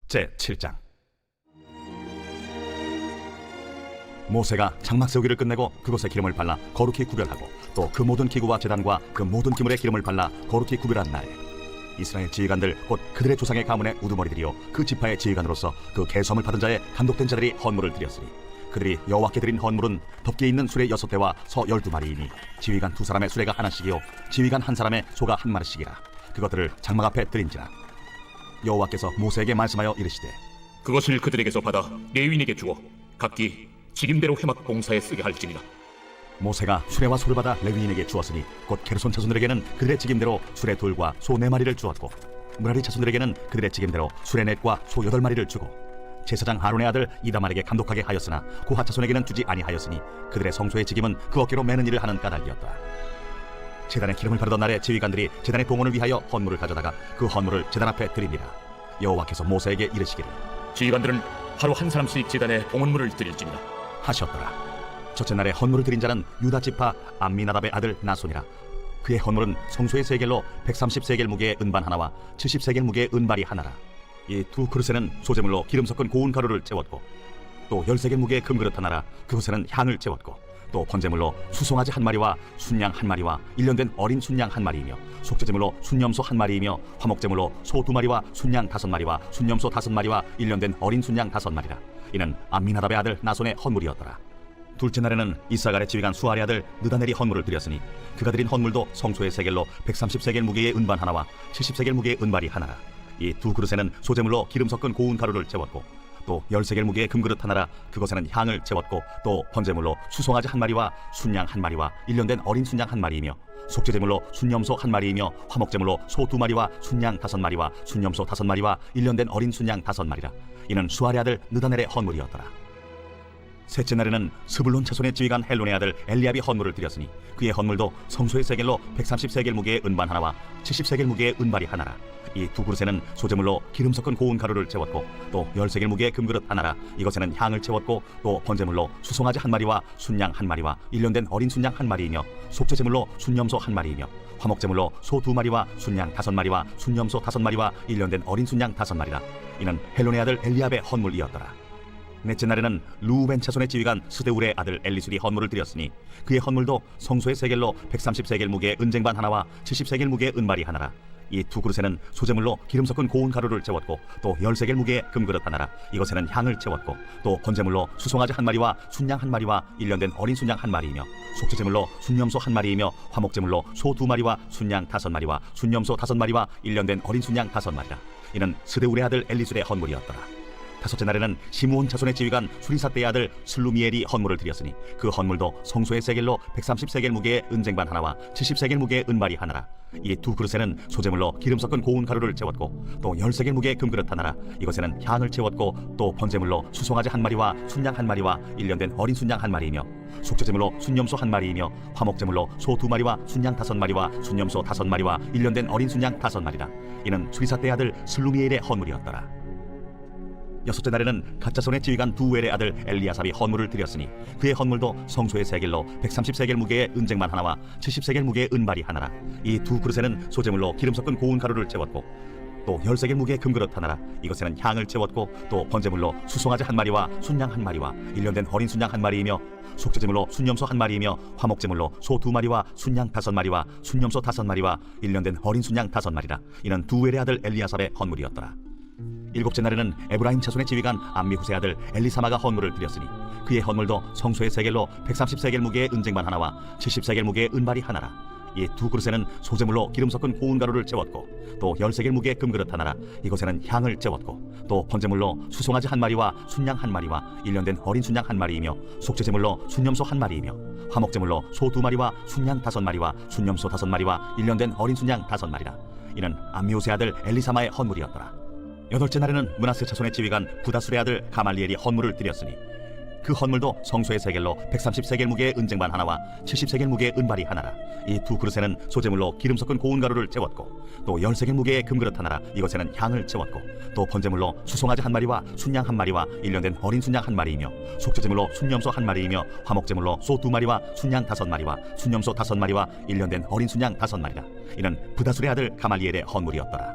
제7장. 모세가 장막 세우기를 끝내고 그곳에 기름을 발라 거룩히 구별하고 또 그 모든 기구와 제단과 그 모든 기물에 기름을 발라 거룩히 구별한 날에 이스라엘 지휘관들 곧 그들의 조상의 가문의 우두머리들이요 그 지파의 지휘관으로서 그 계수함을 받은 자의 감독된 자들이 헌물을 드렸으니 그들이 여호와께 드린 헌물은 덮개 있는 수레 6대와 서 12마리이니 지휘관 2사람의 수레가 하나씩이요 지휘관 1사람의 소가 1마리씩이라. 그것들을 장막 앞에 드린지라. 여호와께서 모세에게 말씀하여 이르시되 그것을 그들에게서 받아 레위인에게 주어 각기 직임대로 회막 봉사에 쓰게 할지니라. 모세가 수레와 소를 받아 레위인에게 주었으니 곧 게르손 자손들에게는 그들의 직임대로 수레 둘과 소 4마리를 주었고 므라리 자손들에게는 그들의 직임대로 수레 넷과 소 8마리를 주고 제사장 아론의 아들 이다말에게 감독하게 하였으나 고핫 자손에게는 주지 아니하였으니 그들의 성소의 직임은 그 어깨로 매는 일을 하는 까닭이었다. 제단에 기름을 바르던 날에 지휘관들이 제단의 봉헌을 위하여 헌물을 가져다가 그 헌물을 제단 앞에 드립니다. 여호와께서 모세에게 이르시기를 지휘관들은 하루 한 사람씩 제단에 봉헌물을 드릴지니라 하셨더라. 첫째 날에 헌물을 드린 자는 유다 지파 암미나답의 아들 나손이라. 그의 헌물은 성소의 세겔로 130세겔 무게의 은반 하나와 70세겔 무게의 은발이 하나라. 이 두 그릇에는 소재물로 기름 섞은 고운 가루를 채웠고 또 10세겔 무게의 금그릇 하나라. 그것에는 향을 채웠고 또 번제물로 수송아지 1마리와 순양 1마리와 1년 된 어린 순양 1마리이며 속죄제물로 순염소 1마리이며 화목제물로 소 2마리와 순양 5마리와 순염소 5마리와 1년 된 어린 순양 5마리라. 이는 암미나답의 아들 나손의 헌물이었더라. 둘째 날에는 이사갈의 지휘관 수아리 아들 느다넬이 헌물을 드렸으니 그가 드린 헌물도 성소의 세겔로 130세겔 무게의 은반 하나와 70세겔 무게의 은발이 하나라. 이 두 그릇에는 소재물로 기름 섞은 고운 가루를 채웠고 또 10세겔 무게의 금그릇 하나라. 그것에는 향을 채웠고 또 번제물로 수송아지 1마리와 순양 1마리와 1년 된 어린 순양 1마리이며 속죄제물로 순염소 1마리이며 화목제물로 소 2마리와 순양 5마리와 순염소 5마리와 1년 된 어린 순양 5마리라. 이는 수아리 아들 느다넬의 헌물이었더라. 셋째 날에는 스불론 자손의 지휘관 헬론의 아들 엘리압이 헌물을 드렸으니 그의 헌물도 성소의 세겔로 130세겔 무게의 은반 하나와 70세겔 무게의 은발이 하나라. 이 두 그릇에는 소재물로 기름 섞은 고운 가루를 채웠고 또 10세겔 무게의 금그릇 하나라. 이것에는 향을 채웠고 또 번제물로 수송아지 1마리와 순양 1마리와 1년 된 어린 순양 1마리이며 속죄제물로 순염소 1마리이며 화목제물로 소 2마리와 순양 5마리와 순염소 5마리와 1년 된 어린 순양 5마리라. 이는 헬론의 아들 엘리압의 헌물이었더라. 넷째 날에는 루벤 자손의 지휘관 스데울의 아들 엘리술이 헌물을 드렸으니 그의 헌물도 성소의 세겔로 130세겔 무게의 은쟁반 하나와 70세겔 무게의 은발이 하나라. 이 두 그릇에는 소재물로 기름 섞은 고운 가루를 채웠고 또 10세겔 무게의 금그릇 하나라. 이것에는 향을 채웠고 또 번제물로 수송아지 1마리와 순양 1마리와 1년 된 어린 순양 1마리이며 속죄제물로 순염소 1마리이며 화목제물로 소 2마리와 순양 5마리와 순염소 5마리와 1년 된 어린 순양 5마리라. 이는 스데울의 아들 엘리술의 헌물이었더라. 다섯째 날에는 시므온 자손의 지휘관 수리사떼의 아들 슬루미엘이 헌물을 드렸으니 그 헌물도 성소의 세겔로 130세겔 무게의 은쟁반 하나와 70세겔 무게의 은발이 하나라. 이 두 그릇에는 소재물로 기름 섞은 고운 가루를 채웠고 또 10세겔 무게의 금그릇 하나라. 이것에는 향을 채웠고 또 번제물로 수송아지 1마리와 순양 1마리와 1년 된 어린 순양 1마리이며 속죄제물로 순염소 1마리이며 화목제물로 소 2마리와 순양 5마리와 순염소 5마리와 1년 된 어린 순양 5마리라. 이는 수리사떼의 아들 슬루미엘의 헌물이었더라. 여섯째 날에는 갓자손의 지휘관 두엘의 아들 엘리아삽이 헌물을 드렸으니 그의 헌물도 성소의 세겔로 130세겔 무게의 은쟁반 하나와 70세겔 무게의 은발이 하나라. 이 두 그릇에는 소재물로 기름 섞은 고운 가루를 채웠고 또 10세겔 무게의 금그릇 하나라. 이것에는 향을 채웠고 또 번제물로 수송아지 1마리와 순양 1마리와 1년 된 어린 순양 1마리이며 속죄제물로 순염소 1마리이며 화목제물로 소 2마리와 순양 5마리와 순염소 5마리와 1년 된 어린 순양 5마리라. 이는 두엘의 아들 엘리아삽의 헌물이었더라. 일곱째 날에는 에브라임 자손의 지휘관 암미후세의 아들 엘리사마가 헌물을 드렸으니 그의 헌물도 성소의 세겔로 130세겔 무게의 은쟁반 하나와 70세겔 무게의 은발이 하나라. 이 두 그릇에는 소재물로 기름 섞은 고운 가루를 채웠고 또 10세겔 무게의 금그릇 하나라. 이것에는 향을 채웠고 또 번제물로 수송아지 1마리와 순양 1마리와 1년 된 어린 순양 1마리이며 속죄제물로 순염소 1마리이며 화목제물로 소 2마리와 순양 5마리와 순염소 5마리와 1년 된 어린 순양 5마리라. 이는 암미후세의 아들 엘리사마의 헌물이었더라. 여덟째 날에는 므낫세 자손의 지휘관 부다술의 아들 가말리엘이 헌물을 드렸으니 그 헌물도 성소의 세겔로 130세겔 무게의 은쟁반 하나와 70세겔 무게의 은발이 하나라. 이 두 그릇에는 소재물로 기름 섞은 고운 가루를 채웠고 또 10세겔 무게의 금그릇 하나라. 이것에는 향을 채웠고 또 번제물로 수송아지 1마리와 순양 1마리와 1년 된 어린 순양 1마리이며 속죄제물로 순염소 1마리이며 화목제물로 소 2마리와 순양 5마리와 순염소 5마리와 1년 된 어린 순양 5마리라. 이는 부다술의 아들 가말리엘의 헌물이었더라.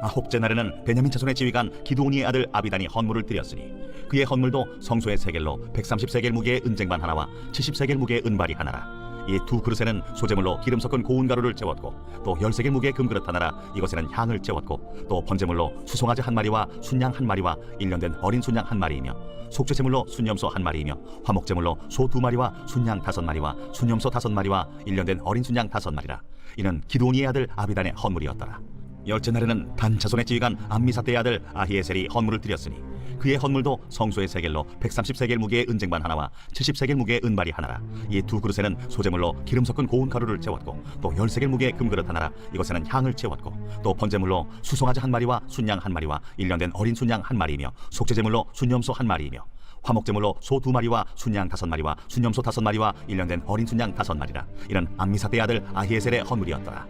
아홉째 날에는 베냐민 자손의 지휘관 기드온이의 아들 아비단이 헌물을 드렸으니 그의 헌물도 성소의 세겔로 130세겔 무게의 은쟁반 하나와 70세겔 무게의 은발이 하나라. 이 두 그릇에는 소재물로 기름 섞은 고운 가루를 재웠고 또 10세겔 무게의 금그릇 하나라. 이것에는 향을 재웠고 또 번제물로 수송아지 한 마리와 순양 한 마리와 1년 된 어린 순양 한 마리이며 속죄제물로 순염소 한 마리이며 화목제물로 소 2마리와 순양 5마리와 순염소 5마리와 1년 된 어린 순양 5마리라. 이는 기드온이의 아들 아비단의 헌물이었더라. 열째 날에는 단 자손의 지휘관 암미사대의 아들 아히에셀이 헌물을 드렸으니 그의 헌물도 성소의 세겔로 130세겔 무게의 은쟁반 하나와 70세겔 무게의 은발이 하나라. 이 두 그릇에는 소재물로 기름 섞은 고운 가루를 재웠고 또 10세겔 무게의 금그릇 하나라. 이것에는 향을 재웠고 또 번제물로 수송아지 한 마리와 순양 한 마리와 1년 된 어린 순양 한 마리이며 속죄제물로 순염소 한 마리이며 화목제물로 소 2마리와 순양 5마리와 순염소 5마리와 1년 된 어린 순양 5마리라. 이는 암미사대의 아들 아히에셀의 헌물이었더라.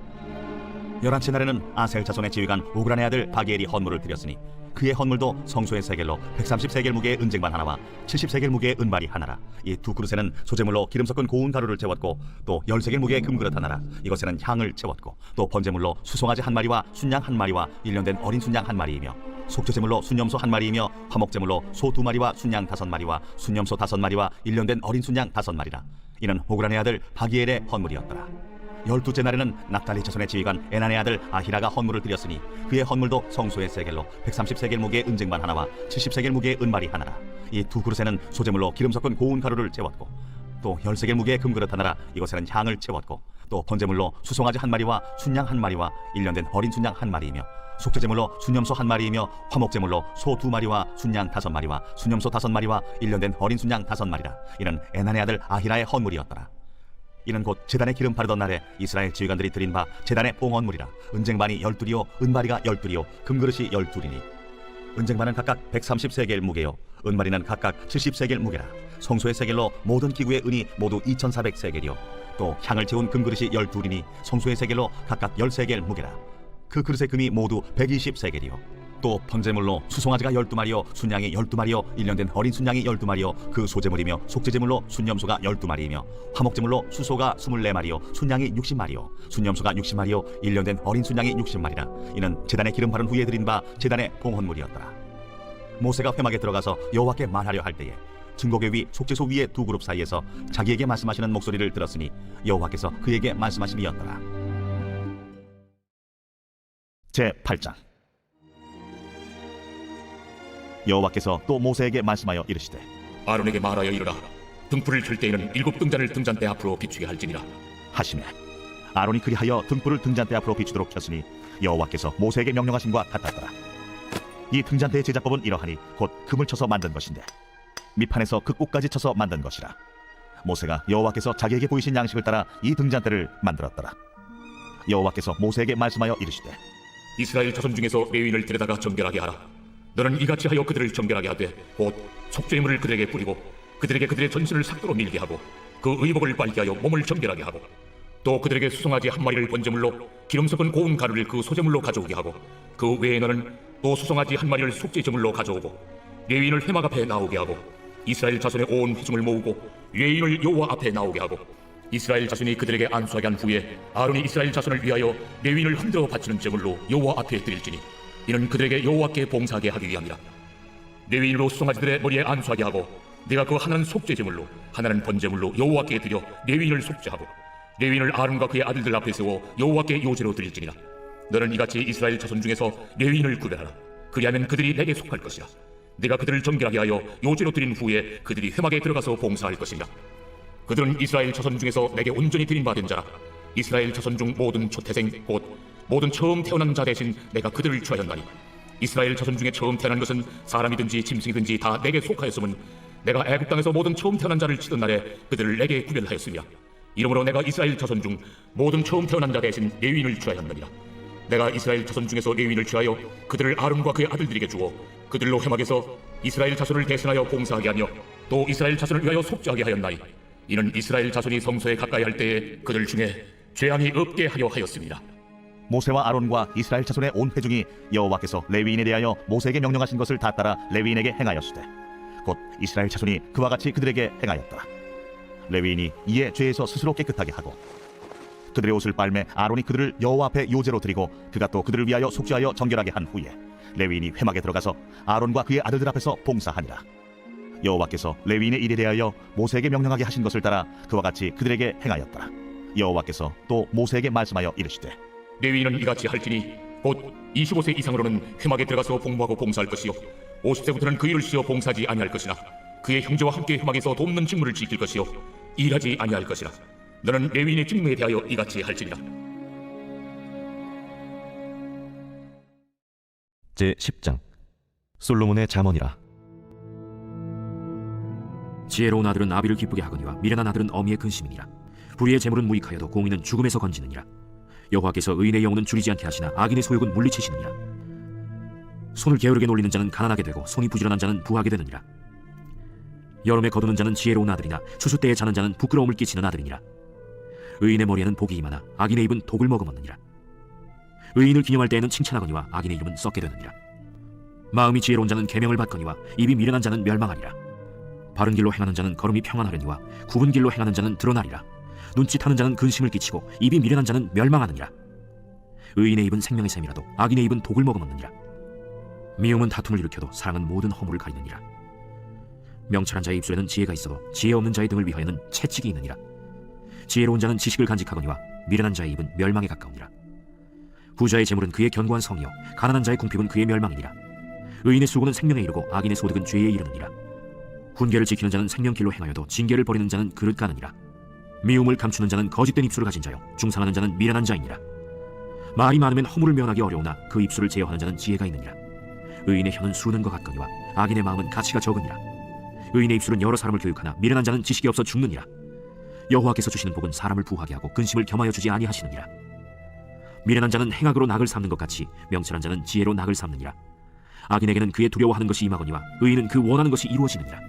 11째 날에는 아셀 자손의 지휘관 오그란의 아들 바기엘이 헌물을 드렸으니 그의 헌물도 성소의 세겔로 130세겔 무게의 은쟁반 하나와 70세겔 무게의 은발이 하나라. 이 두 그릇에는 소재물로 기름 섞은 고운 가루를 재웠고 또 10세겔 무게의 금그릇 하나라. 이것에는 향을 재웠고 또 번제물로 수송아지 한 마리와 순양 한 마리와 1년 된 어린 순양 한 마리이며 속죄제물로 순염소 한 마리이며 화목제물로 소 2마리와 순양 5마리와 순염소 5마리와 1년 된 어린 순양 5마리라. 이는 오그란의 아들 바기엘의 헌물이었더라. 12째 날에는 납달리 자손의 지휘관 에난의 아들 아히라가 헌물을 드렸으니 그의 헌물도 성소의 세겔로 130세겔 무게의 은쟁반 하나와 70세겔 무게의 은발이 하나라. 이 두 그릇에는 소재물로 기름 섞은 고운 가루를 재웠고 또 10세겔 무게의 금그릇 하나라. 이것에는 향을 재웠고 또 번제물로 수송아지 한 마리와 순양 한 마리와 1년 된 어린 순양 한 마리이며 속죄제물로 순염소 한 마리이며 화목제물로 소 2마리와 순양 5마리와 순염소 5마리와 1년 된 어린 순양 5마리라. 이는 에난의 아들 아히라의 헌물이었더라. 이는 곧 제단에 기름 바르던 날에 이스라엘 지휘관들이 드린 바 제단의 봉헌물이라. 은쟁반이 12이요 은바리가 12이요 금그릇이 12이니 은쟁반은 각각 130세겔 무게요 은바리는 각각 70세겔 무게라. 성소의 세겔로 모든 기구의 은이 모두 2400세겔이요 또 향을 채운 금그릇이 12이니 성소의 세겔로 각각 10세겔 무게라. 그 그릇의 금이 모두 120세겔이요 또 번제물로 수송아지가 12마리요 순양이 12마리요 1년 된 어린 순양이 12마리요 그 소제물이며 속죄제물로 순염소가 12마리이며 화목제물로 수소가 24마리요 순양이 60마리요 순염소가 60마리요 1년 된 어린 순양이 60마리라. 이는 제단에 기름 바른 후에 드린 바 제단의 봉헌물이었더라. 모세가 회막에 들어가서 여호와께 말하려 할 때에 증거궤 위 속죄소 위의 두 그룹 사이에서 자기에게 말씀하시는 목소리를 들었으니 여호와께서 그에게 말씀하심이었더라. 제8장 여호와께서 또 모세에게 말씀하여 이르시되 아론에게 말하여 이르라. 등불을 켤 때에는 7 등잔을 등잔대 앞으로 비추게 할지니라 하시매 아론이 그리하여 등불을 등잔대 앞으로 비추도록 켰으니 여호와께서 모세에게 명령하신 것 같았더라. 이 등잔대의 제작법은 이러하니 곧 금을 쳐서 만든 것인데 밑판에서 그 꼭까지 쳐서 만든 것이라. 모세가 여호와께서 자기에게 보이신 양식을 따라 이 등잔대를 만들었더라. 여호와께서 모세에게 말씀하여 이르시되 이스라엘 자손 중에서 레위인을 데려다가 정결하게 하라. 너는 이같이 하여 그들을 정결하게 하되 곧 속죄물을 그들에게 뿌리고 그들에게 그들의 전신을 삭도로 밀게 하고 그 의복을 빨게 하여 몸을 정결하게 하고 또 그들에게 수송아지 한 마리를 번제물로 기름 섞은 고운 가루를 그 소제물로 가져오게 하고 그 외에 너는 또 수송아지 한 마리를 속죄제물로 가져오고 레위인을 회막 앞에 나오게 하고 이스라엘 자손의 온 회중을 모으고 레위인을 여호와 앞에 나오게 하고 이스라엘 자손이 그들에게 안수하게 한 후에 아론이 이스라엘 자손을 위하여 레위인을 흔들어 바치는 제물로 여호와 앞에 드릴지니 이는 그들에게 여호와께 봉사하게 하기 위함이라. 레위인으로 수송아지들의 머리에 안수하게 하고 네가 그 하나는 속죄제물로 하나는 번제물로 여호와께 드려 레위인을 속죄하고 레위인을 아론과 그의 아들들 앞에 세워 여호와께 요제로 드릴지니라. 너는 이같이 이스라엘 자손 중에서 레위인을 구별하라. 그리하면 그들이 내게 속할 것이라. 네가 그들을 정결하게 하여 요제로 드린 후에 그들이 회막에 들어가서 봉사할 것이니라. 그들은 이스라엘 자손 중에서 내게 온전히 드린 바 된 자라. 이스라엘 자손 중 모든 초태생 곧 모든 처음 태어난 자 대신 내가 그들을 취하였나니 이스라엘 자손 중에 처음 태어난 것은 사람이든지 짐승이든지 다 내게 속하였음은 내가 애굽 땅에서 모든 처음 태어난 자를 치던 날에 그들을 내게 구별하였으며 이러므로 내가 이스라엘 자손 중 모든 처음 태어난 자 대신 레위인을 취하였느니라. 내가 이스라엘 자손 중에서 레위인을 취하여 그들을 아론과 그의 아들들에게 주어 그들로 회막에서 이스라엘 자손을 대신하여 봉사하게 하며 또 이스라엘 자손을 위하여 속죄하게 하였나니 이는 이스라엘 자손이 성소에 가까이 할 때에 그들 중에 죄함이 없게 하려 하였습니다. 모세와 아론과 이스라엘 자손의 온 회중이 여호와께서 레위인에 대하여 모세에게 명령하신 것을 다 따라 레위인에게 행하였으되 곧 이스라엘 자손이 그와 같이 그들에게 행하였더라. 레위인이 이에 죄에서 스스로 깨끗하게 하고 그들의 옷을 빨매 아론이 그들을 여호와 앞에 요제로 드리고 그가 또 그들을 위하여 속죄하여 정결하게 한 후에 레위인이 회막에 들어가서 아론과 그의 아들들 앞에서 봉사하니라. 여호와께서 레위인의 일에 대하여 모세에게 명령하게 하신 것을 따라 그와 같이 그들에게 행하였더라. 여호와께서 또 모세에게 말씀하여 이르시되 레위인은 이같이 할지니 곧 25세 이상으로는 회막에 들어가서 복무하고 봉사할 것이요 50세부터는 그 일을 쉬어 봉사하지 아니할 것이나 그의 형제와 함께 회막에서 돕는 직무를 지킬 것이요 일하지 아니할 것이라. 너는 레위인의 직무에 대하여 이같이 할지니라. 제10장 솔로몬의 잠언이라. 지혜로운 아들은 아비를 기쁘게 하거니와 미련한 아들은 어미의 근심이니라. 불의의 재물은 무익하여도 공의는 죽음에서 건지느니라. 여호와께서 의인의 영혼은 줄이지 않게 하시나 악인의 소욕은 물리치시느니라. 손을 게으르게 놀리는 자는 가난하게 되고 손이 부지런한 자는 부하게 되느니라. 여름에 거두는 자는 지혜로운 아들이나 추수 때에 자는 자는 부끄러움을 끼치는 아들이니라. 의인의 머리에는 복이 임하나 악인의 입은 독을 머금었느니라. 의인을 기념할 때에는 칭찬하거니와 악인의 이름은 썩게 되느니라. 마음이 지혜로운 자는 계명을 받거니와 입이 미련한 자는 멸망하리라. 바른 길로 행하는 자는 걸음이 평안하려니와 굽은 길로 행하는 자는 드러나리라. 눈짓하는 자는 근심을 끼치고 입이 미련한 자는 멸망하느니라. 의인의 입은 생명의 샘이라도 악인의 입은 독을 머금었느니라. 미움은 다툼을 일으켜도 사랑은 모든 허물을 가리느니라. 명철한 자의 입술에는 지혜가 있어도 지혜 없는 자의 등을 위하여는 채찍이 있느니라. 지혜로운 자는 지식을 간직하거니와 미련한 자의 입은 멸망에 가까우니라. 부자의 재물은 그의 견고한 성이요 가난한 자의 궁핍은 그의 멸망이니라. 의인의 수고는 생명에 이르고 악인의 소득은 죄에 이르느니라. 훈계를 지키는 자는 생명길로 행하여도 징계를 버리는 자는 그릇 가느니라. 미움을 감추는 자는 거짓된 입술을 가진 자요 중상하는 자는 미련한 자이니라. 말이 많으면 허물을 면하기 어려우나 그 입술을 제어하는 자는 지혜가 있느니라. 의인의 혀는 수는 것 같거니와 악인의 마음은 가치가 적으니라. 의인의 입술은 여러 사람을 교육하나 미련한 자는 지식이 없어 죽느니라. 여호와께서 주시는 복은 사람을 부하게 하고 근심을 겸하여 주지 아니하시느니라. 미련한 자는 행악으로 낙을 삼는 것 같이 명철한 자는 지혜로 낙을 삼느니라. 악인에게는 그의 두려워하는 것이 임하거니와 의인은 그 원하는 것이 이루어지느니라.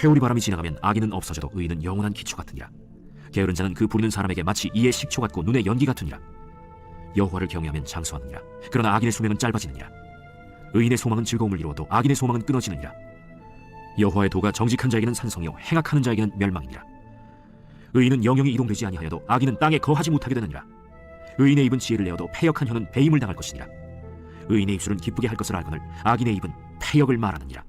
회오리 바람이 지나가면 악인은 없어져도 의인은 영원한 기초 같으니라. 게으른 자는 그 부리는 사람에게 마치 이의 식초 같고 눈의 연기 같으니라. 여호와를 경외하면 장수하느니라. 그러나 악인의 수명은 짧아지느니라. 의인의 소망은 즐거움을 이루어도 악인의 소망은 끊어지느니라. 여호와의 도가 정직한 자에게는 산성이요 행악하는 자에게는 멸망이니라. 의인은 영영이 이동되지 아니하여도 악인은 땅에 거하지 못하게 되느니라. 의인의 입은 지혜를 내어도 패역한 혀는 배임을 당할 것이니라. 의인의 입술은 기쁘게 할 것을 알거늘 악인의 입은 패역을 말하느니라.